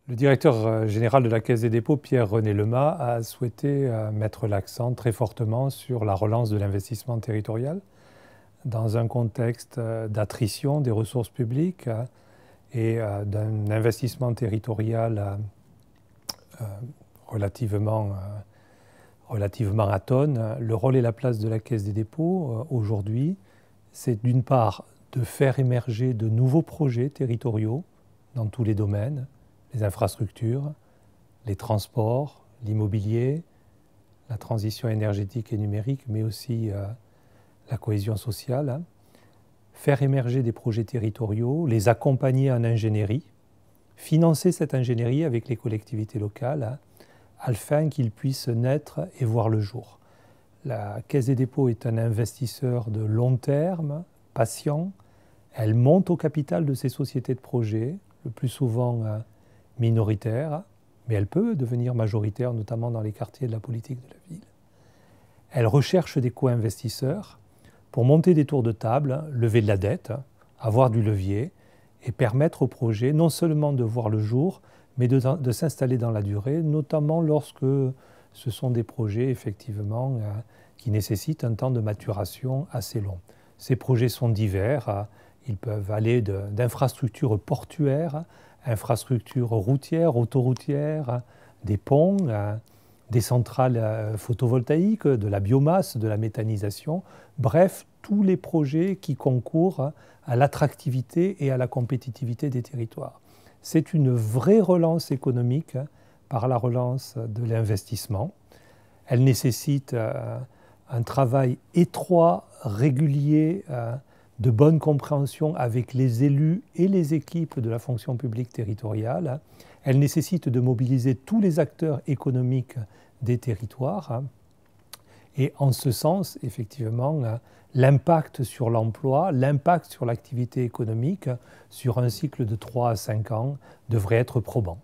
Le directeur général de la Caisse des dépôts, Pierre-René Lemah, a souhaité mettre l'accent très fortement sur la relance de l'investissement territorial dans un contexte d'attrition des ressources publiques et d'un investissement territorial relativement atone. Le rôle et la place de la Caisse des dépôts aujourd'hui, c'est d'une part de faire émerger de nouveaux projets territoriaux dans tous les domaines, les infrastructures, les transports, l'immobilier, la transition énergétique et numérique, mais aussi la cohésion sociale. Faire émerger des projets territoriaux, les accompagner en ingénierie, financer cette ingénierie avec les collectivités locales, afin qu'ils puissent naître et voir le jour. La Caisse des dépôts est un investisseur de long terme, patient. Elle monte au capital de ces sociétés de projets, le plus souvent minoritaire, mais elle peut devenir majoritaire, notamment dans les quartiers de la politique de la ville. Elle recherche des co-investisseurs pour monter des tours de table, lever de la dette, avoir du levier et permettre au projet non seulement de voir le jour, mais de s'installer dans la durée, notamment lorsque ce sont des projets effectivement qui nécessitent un temps de maturation assez long. Ces projets sont divers, ils peuvent aller d'infrastructures portuaires, infrastructures routières, autoroutières, des ponts, des centrales photovoltaïques, de la biomasse, de la méthanisation, bref, tous les projets qui concourent à l'attractivité et à la compétitivité des territoires. C'est une vraie relance économique par la relance de l'investissement. Elle nécessite un travail étroit, régulier, de bonne compréhension avec les élus et les équipes de la fonction publique territoriale. Elle nécessite de mobiliser tous les acteurs économiques des territoires. Et en ce sens, effectivement, l'impact sur l'emploi, l'impact sur l'activité économique, sur un cycle de 3 à 5 ans, devrait être probant.